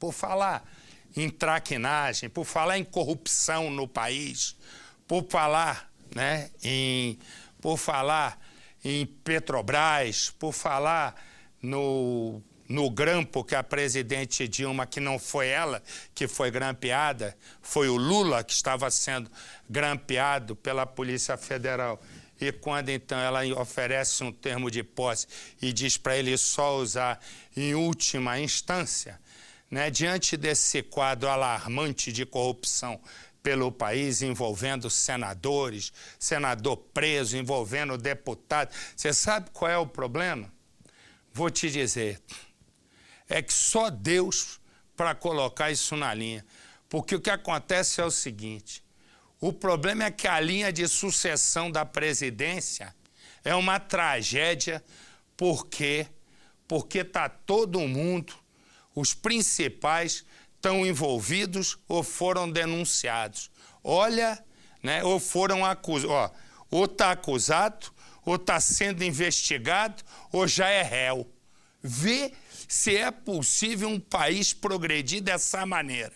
por falar em traquinagem, por falar em corrupção no país, por falar, né, por falar em Petrobras, por falar no grampo que a presidente Dilma, que não foi ela que foi grampeada, foi o Lula que estava sendo grampeado pela Polícia Federal. E quando então ela oferece um termo de posse e diz para ele só usar em última instância, né, diante desse quadro alarmante de corrupção pelo país, envolvendo senadores, senador preso, envolvendo deputado, você sabe qual é o problema? Vou te dizer, é que só Deus para colocar isso na linha. Porque o que acontece é o seguinte, o problema é que a linha de sucessão da presidência é uma tragédia porque está todo mundo, os principais estão envolvidos ou foram denunciados. Olha, né, ou foram acusados, ou está acusado, ou está sendo investigado, ou já é réu. Vê se é possível um país progredir dessa maneira.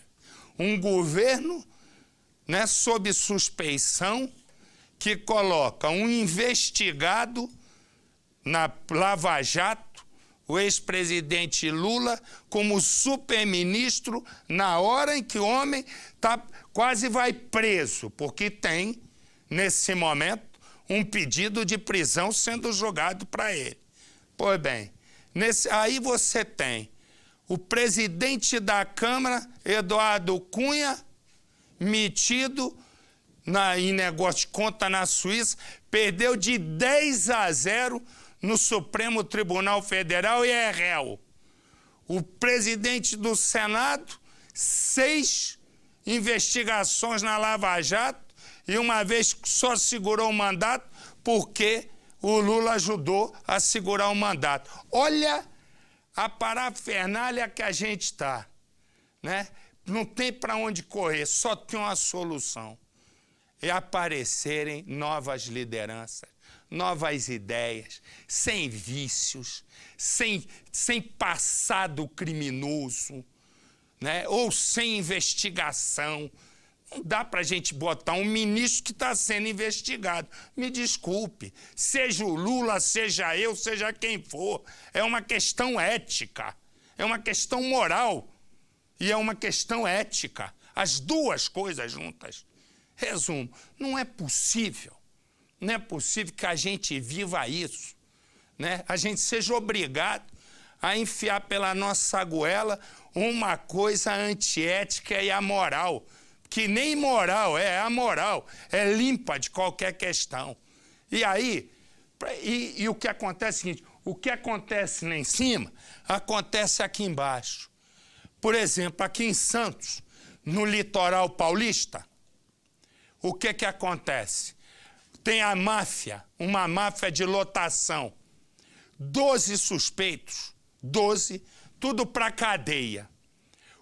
Um governo, né, sob suspeição, que coloca um investigado na Lava Jato, o ex-presidente Lula, como superministro, na hora em que o homem quase vai preso, porque tem, nesse momento, um pedido de prisão sendo julgado para ele. Pois bem, aí você tem o presidente da Câmara, Eduardo Cunha, metido em negócio de conta na Suíça, perdeu de 10-0 no Supremo Tribunal Federal e é réu. O presidente do Senado, 6 investigações na Lava Jato, e uma vez só segurou o mandato porque o Lula ajudou a segurar o mandato. Olha a parafernália que a gente está, né? Não tem para onde correr, só tem uma solução. É aparecerem novas lideranças, novas ideias, sem vícios, sem passado criminoso, né? Ou sem investigação. Não dá para a gente botar um ministro que está sendo investigado. Me desculpe, seja o Lula, seja eu, seja quem for. É uma questão ética, é uma questão moral e é uma questão ética. As duas coisas juntas. Resumo, não é possível que a gente viva isso, né? A gente seja obrigado a enfiar pela nossa goela uma coisa antiética e amoral, que nem moral, é amoral, é limpa de qualquer questão. E aí, o que acontece é o seguinte, o que acontece lá em cima, acontece aqui embaixo. Por exemplo, aqui em Santos, no litoral paulista, o que acontece? Tem a máfia, uma máfia de lotação. 12 suspeitos, 12, tudo para cadeia.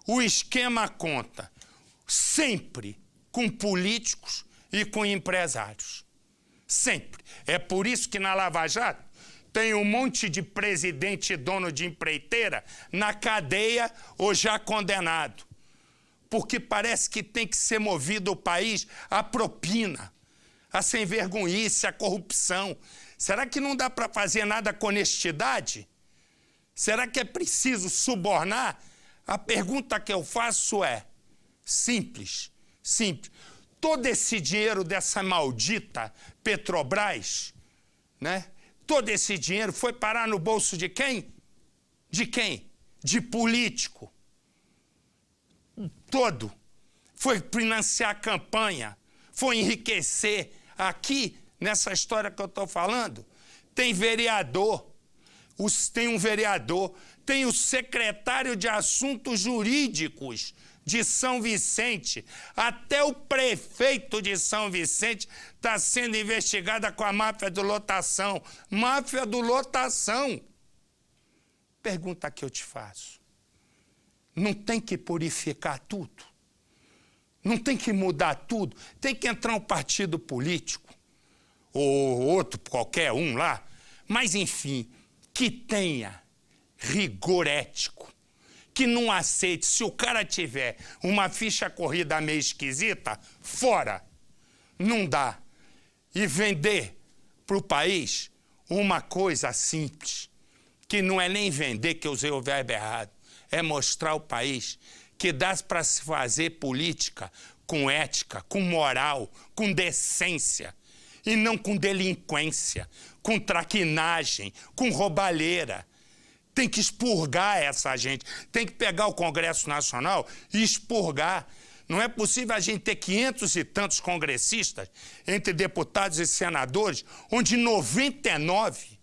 O esquema conta sempre com políticos e com empresários. Sempre. É por isso que na Lava Jato tem um monte de presidente e dono de empreiteira na cadeia ou já condenado. Porque parece que tem que ser movido o país à propina, à sem-vergonhice, à corrupção. Será que não dá para fazer nada com honestidade? Será que é preciso subornar? A pergunta que eu faço é simples, simples. Todo esse dinheiro dessa maldita Petrobras, né? Todo esse dinheiro foi parar no bolso de quem? De quem? De político. Todo. Foi financiar a campanha, foi enriquecer. Aqui, nessa história que eu estou falando, tem vereador, tem um vereador, tem o secretário de Assuntos Jurídicos de São Vicente, até o prefeito de São Vicente está sendo investigado com a máfia do lotação. Máfia do lotação. Pergunta que eu te faço. Não tem que purificar tudo? Não tem que mudar tudo? Tem que entrar um partido político, ou outro, qualquer um lá, mas enfim, que tenha rigor ético, que não aceite, se o cara tiver uma ficha corrida meio esquisita, fora. Não dá. E vender para o país uma coisa simples, que não é nem vender, que eu usei o verbo errado, é mostrar ao país que dá para se fazer política com ética, com moral, com decência, e não com delinquência, com traquinagem, com roubalheira. Tem que expurgar essa gente, tem que pegar o Congresso Nacional e expurgar. Não é possível a gente ter 500 e tantos congressistas, entre deputados e senadores, onde 99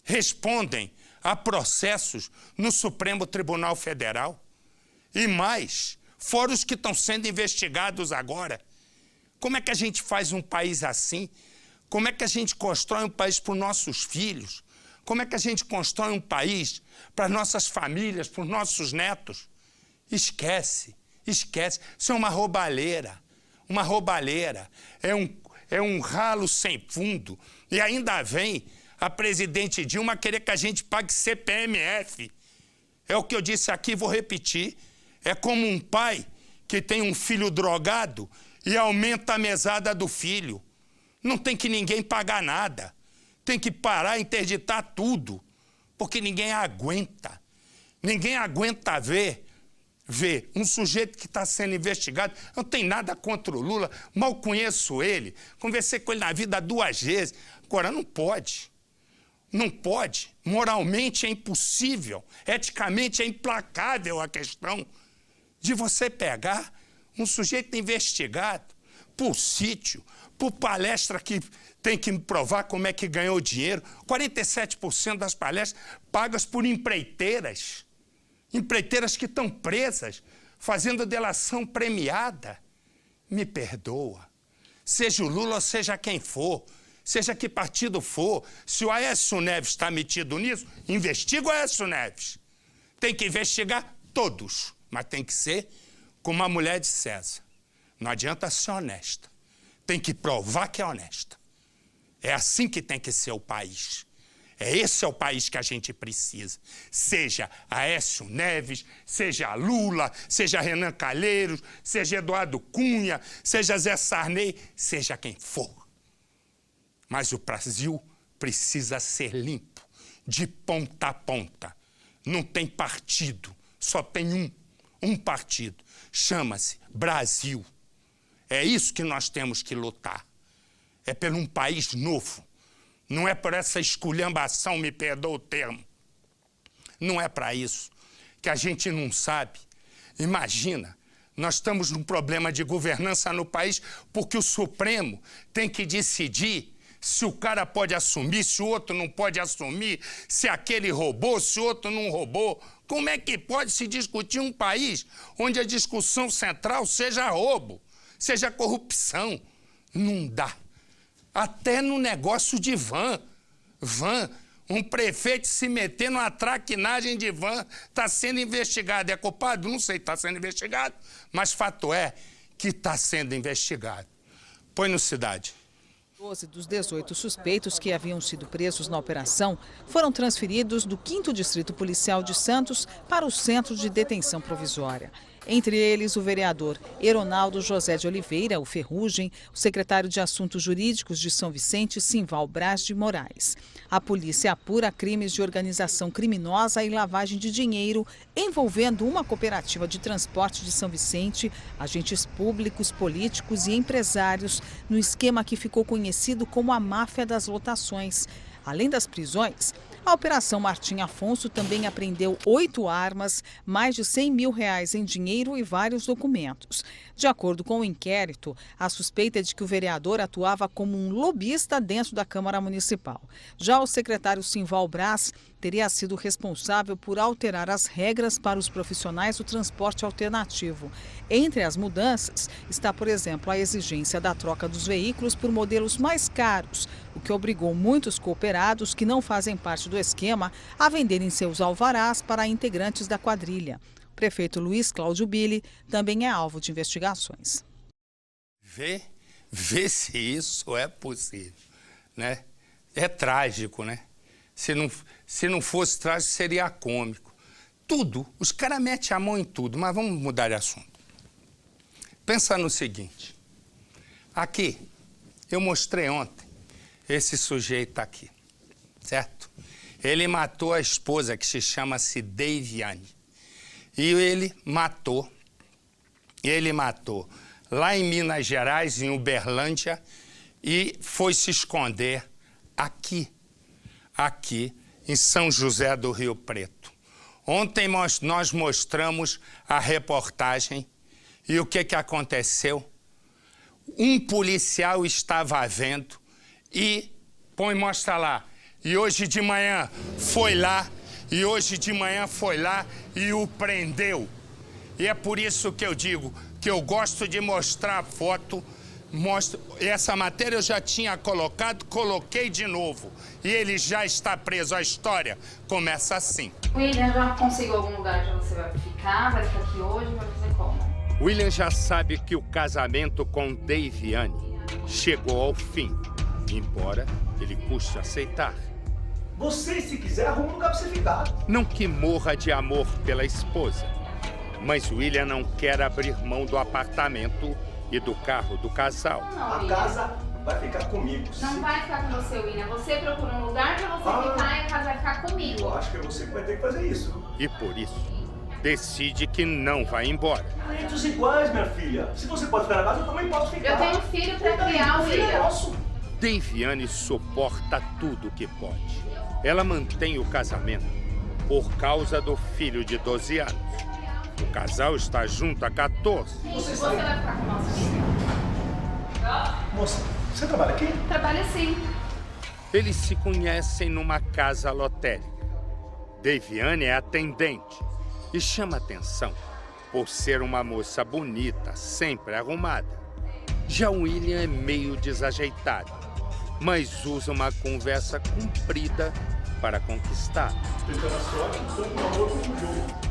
respondem a processos no Supremo Tribunal Federal. E mais, fora os que estão sendo investigados agora. Como é que a gente faz um país assim? Como é que a gente constrói um país para os nossos filhos? Como é que a gente constrói um país para nossas famílias, para os nossos netos? Esquece, esquece. Isso é uma roubalheira. Uma roubalheira. É um ralo sem fundo. E ainda vem a presidente Dilma querer que a gente pague CPMF. É o que eu disse aqui, vou repetir. É como um pai que tem um filho drogado e aumenta a mesada do filho. Não tem que ninguém pagar nada. Tem que parar, interditar tudo, porque ninguém aguenta. Ninguém aguenta ver um sujeito que está sendo investigado. Eu não tenho nada contra o Lula, mal conheço ele, conversei com ele na vida 2 vezes. Agora, não pode. Não pode. Moralmente é impossível, eticamente é implacável a questão de você pegar um sujeito investigado por sítio, por palestra que tem que provar como é que ganhou dinheiro. 47% das palestras pagas por empreiteiras. Empreiteiras que estão presas, fazendo delação premiada. Me perdoa. Seja o Lula ou seja quem for, seja que partido for, se o Aécio Neves está metido nisso, investiga o Aécio Neves. Tem que investigar todos, mas tem que ser como a mulher de César. Não adianta ser honesta. Tem que provar que é honesta. É assim que tem que ser o país. Esse é o país que a gente precisa. Seja Aécio Neves, seja Lula, seja Renan Calheiros, seja Eduardo Cunha, seja Zé Sarney, seja quem for. Mas o Brasil precisa ser limpo, de ponta a ponta. Não tem partido, só tem um partido. Chama-se Brasil. É isso que nós temos que lutar. É por um país novo. Não é por essa esculhambação, me perdoa o termo. Não é para isso. Que a gente não sabe. Imagina, nós estamos num problema de governança no país porque o Supremo tem que decidir se o cara pode assumir, se o outro não pode assumir, se aquele roubou, se o outro não roubou. Como é que pode se discutir um país onde a discussão central seja roubo, seja corrupção? Não dá. Até no negócio de van, um prefeito se meter numa traquinagem de van, está sendo investigado. É culpado? Não sei, está sendo investigado, mas fato é que está sendo investigado. Põe no Cidade. 12 dos 18 suspeitos que haviam sido presos na operação foram transferidos do 5º Distrito Policial de Santos para o Centro de Detenção Provisória. Entre eles, o vereador Eronaldo José de Oliveira, o Ferrugem, o secretário de Assuntos Jurídicos de São Vicente, Simval Braz de Moraes. A polícia apura crimes de organização criminosa e lavagem de dinheiro envolvendo uma cooperativa de transporte de São Vicente, agentes públicos, políticos e empresários, no esquema que ficou conhecido como a máfia das lotações. Além das prisões, a Operação Martim Afonso também apreendeu 8 armas, mais de R$100 mil em dinheiro e vários documentos. De acordo com o inquérito, a suspeita é de que o vereador atuava como um lobista dentro da Câmara Municipal. Já o secretário Simval Braz teria sido responsável por alterar as regras para os profissionais do transporte alternativo. Entre as mudanças está, por exemplo, a exigência da troca dos veículos por modelos mais caros, o que obrigou muitos cooperados que não fazem parte do esquema a venderem seus alvarás para integrantes da quadrilha. O prefeito Luiz Cláudio Billy também é alvo de investigações. Vê se isso é possível, né? É trágico, né? Se não fosse trágico, seria cômico. Tudo. Os caras metem a mão em tudo, mas vamos mudar de assunto. Pensa no seguinte. Aqui, eu mostrei ontem, esse sujeito aqui, certo? Ele matou a esposa, que se chama-se Deiviane. E ele matou lá em Minas Gerais, em Uberlândia, e foi se esconder aqui em São José do Rio Preto. Ontem nós mostramos a reportagem e o que aconteceu? Um policial estava vendo e, mostra lá, e hoje de manhã foi lá e o prendeu. E é por isso que eu digo que eu gosto de mostrar a foto. Essa matéria eu já tinha colocado, coloquei de novo. E ele já está preso. A história começa assim. William, já conseguiu algum lugar onde você vai ficar? Vai ficar aqui hoje? Vai fazer como? William já sabe que o casamento com Deiviane chegou ao fim, embora ele custe aceitar. Você, se quiser, arruma um lugar pra você ficar. Não que morra de amor pela esposa, mas William não quer abrir mão do apartamento e do carro do casal. A casa vai ficar comigo. Não vai ficar com você, William. Você procura um lugar pra você ficar e a casa vai ficar comigo. Eu acho que é você que vai ter que fazer isso. E por isso, decide que não vai embora. Direitos iguais, minha filha. Se você pode ficar na casa, eu também posso ficar. Eu tenho filho pra criar, filho é William. nosso. Deiviane suporta tudo que pode. Ela mantém o casamento por causa do filho de 12 anos. O casal está junto há 14. Você vai ficar com nossa filha? Moça, você trabalha aqui? Trabalha sim. Eles se conhecem numa casa lotérica. Deiviane é atendente e chama atenção por ser uma moça bonita, sempre arrumada. Já William é meio desajeitado, mas usa uma conversa comprida para conquistar.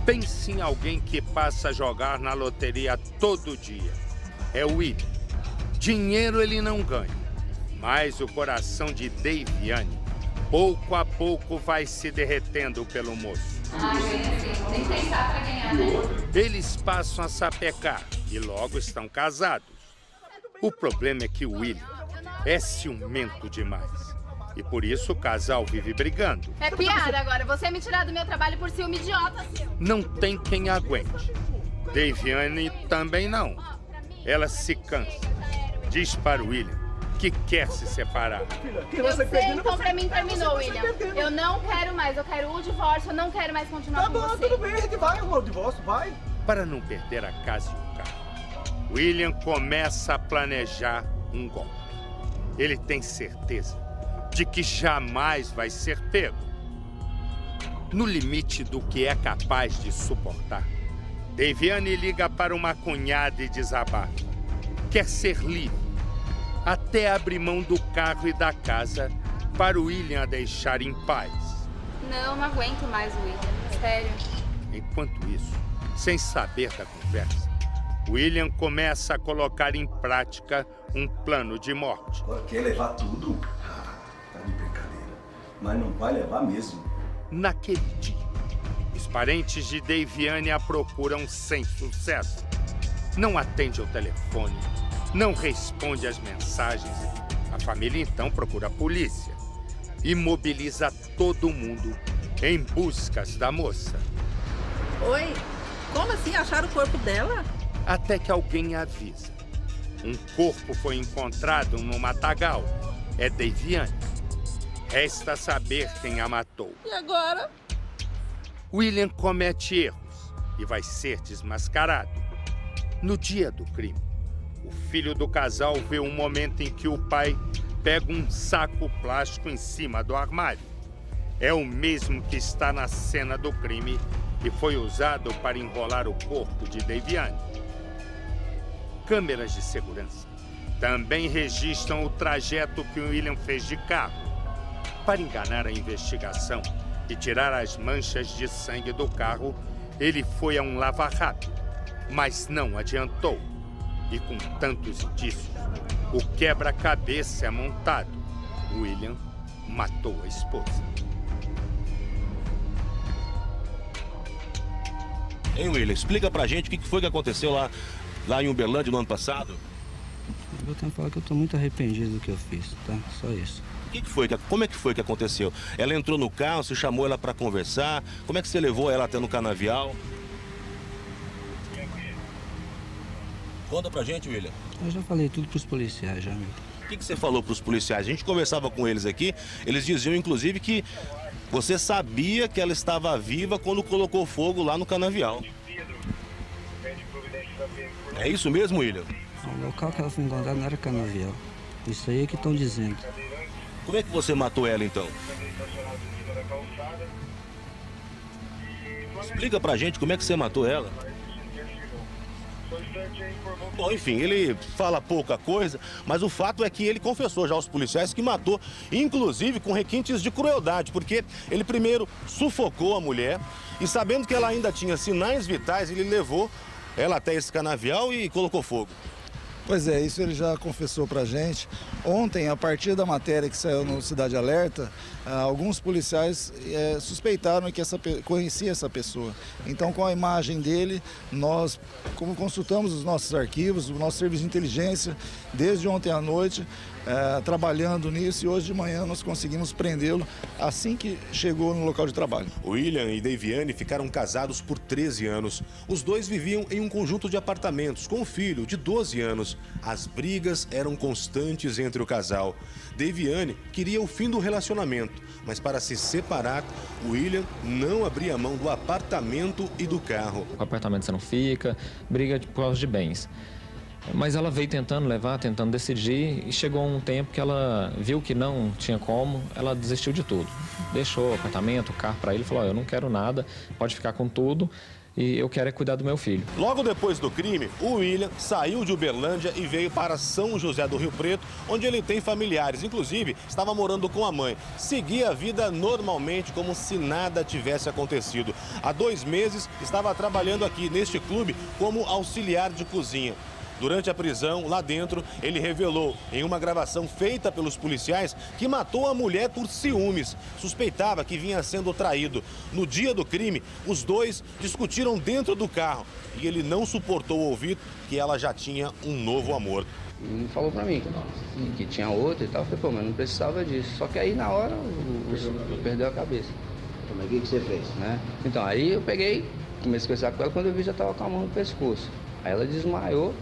Pense em alguém que passa a jogar na loteria todo dia. É o William. Dinheiro ele não ganha, mas o coração de Deiviane, pouco a pouco, vai se derretendo pelo moço. Tem que pensar pra ganhar, né? Eles passam a sapecar e logo estão casados. O problema é que o William é ciumento demais. E por isso o casal vive brigando. É piada agora, você me tirar do meu trabalho por ciúme idiota. Não tem quem aguente. Deiviane também não. Ela se cansa. Diz para o William que quer se separar. Eu sei, então pra mim terminou, William. Eu não quero mais, eu quero o divórcio, eu não quero mais continuar com você. Tudo bem, a gente vai arrumar o divórcio, vai. Para não perder a casa e o carro, William começa a planejar um golpe. Ele tem certeza de que jamais vai ser pego. No limite do que é capaz de suportar, Deiviane liga para uma cunhada e desabafa. Quer ser livre, até abrir mão do carro e da casa para o William a deixar em paz. Não aguento mais, William, sério. Enquanto isso, sem saber da conversa, William começa a colocar em prática um plano de morte. Agora quer levar tudo? Tá de brincadeira. Mas não vai levar mesmo. Naquele dia, os parentes de Deiviane a procuram sem sucesso. Não atende ao telefone, não responde às mensagens. A família então procura a polícia e mobiliza todo mundo em buscas da moça. Oi, como assim acharam o corpo dela? Até que alguém avisa. Um corpo foi encontrado no matagal. É Deiviane. Resta saber quem a matou. E agora? William comete erros e vai ser desmascarado. No dia do crime, o filho do casal vê um momento em que o pai pega um saco plástico em cima do armário. É o mesmo que está na cena do crime e foi usado para enrolar o corpo de Deiviane. Câmeras de segurança também registram o trajeto que o William fez de carro. Para enganar a investigação e tirar as manchas de sangue do carro, ele foi a um lava-rápido, mas não adiantou. E com tantos indícios, o quebra-cabeça é montado. William matou a esposa. Hein, William? Explica pra gente o que foi que aconteceu lá em Uberlândia no ano passado. Eu tenho que falar que eu tô muito arrependido do que eu fiz, tá? Só isso. Como é que foi que aconteceu? Ela entrou no carro, você chamou ela pra conversar? Como é que você levou ela até no canavial? Conta pra gente, William. Eu já falei tudo pros policiais, já, amigo. O que você falou pros policiais? A gente conversava com eles aqui, eles diziam inclusive que você sabia que ela estava viva quando colocou fogo lá no canavial. É isso mesmo, William? O local que ela foi encontrada não era canavial. Isso aí é que estão dizendo. Como é que você matou ela, então? Explica pra gente como é que você matou ela. Bom, enfim, ele fala pouca coisa, mas o fato é que ele confessou já aos policiais que matou, inclusive com requintes de crueldade, porque ele primeiro sufocou a mulher e, sabendo que ela ainda tinha sinais vitais, ele levou ela até esse canavial e colocou fogo. Pois é, isso ele já confessou pra gente. Ontem, a partir da matéria que saiu no Cidade Alerta, alguns policiais suspeitaram que conhecia essa pessoa. Então, com a imagem dele, nós consultamos os nossos arquivos, o nosso serviço de inteligência, desde ontem à noite, trabalhando nisso, e hoje de manhã nós conseguimos prendê-lo assim que chegou no local de trabalho. William e Deiviane ficaram casados por 13 anos. Os dois viviam em um conjunto de apartamentos com um filho de 12 anos. As brigas eram constantes entre o casal. Deiviane queria o fim do relacionamento, mas para se separar, William não abria mão do apartamento e do carro. O apartamento você não fica, briga por causa de bens. Mas ela veio tentando levar, tentando decidir, e chegou um tempo que ela viu que não tinha como, ela desistiu de tudo. Deixou o apartamento, o carro para ele, falou: eu não quero nada, pode ficar com tudo, e eu quero é cuidar do meu filho. Logo depois do crime, o William saiu de Uberlândia e veio para São José do Rio Preto, onde ele tem familiares, inclusive estava morando com a mãe. Seguia a vida normalmente, como se nada tivesse acontecido. Há 2 meses estava trabalhando aqui neste clube como auxiliar de cozinha. Durante a prisão, lá dentro, ele revelou em uma gravação feita pelos policiais que matou a mulher por ciúmes. Suspeitava que vinha sendo traído. No dia do crime, os dois discutiram dentro do carro e ele não suportou ouvir que ela já tinha um novo amor. Ele falou pra mim que tinha outro e tal. Eu falei, pô, mas não precisava disso. Só que aí na hora perdeu a cabeça. Mas o que você fez? Né? Então, aí eu peguei, comecei a conversar com ela, quando eu vi já tava com a mão no pescoço. Aí ela desmaiou.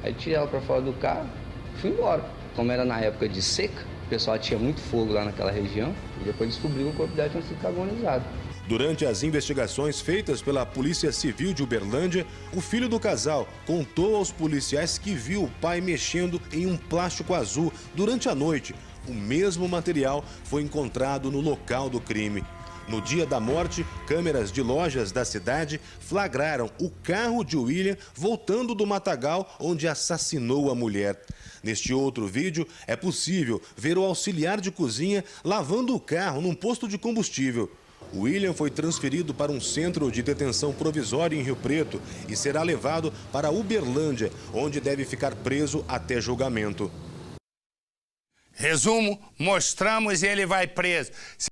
Aí tirei ela para fora do carro e fui embora. Como era na época de seca, o pessoal tinha muito fogo lá naquela região e depois descobriu que o corpo dela tinha sido carbonizado. Durante as investigações feitas pela Polícia Civil de Uberlândia, o filho do casal contou aos policiais que viu o pai mexendo em um plástico azul durante a noite. O mesmo material foi encontrado no local do crime. No dia da morte, câmeras de lojas da cidade flagraram o carro de William voltando do matagal onde assassinou a mulher. Neste outro vídeo, é possível ver o auxiliar de cozinha lavando o carro num posto de combustível. William foi transferido para um centro de detenção provisório em Rio Preto e será levado para Uberlândia, onde deve ficar preso até julgamento. Resumo, mostramos e ele vai preso.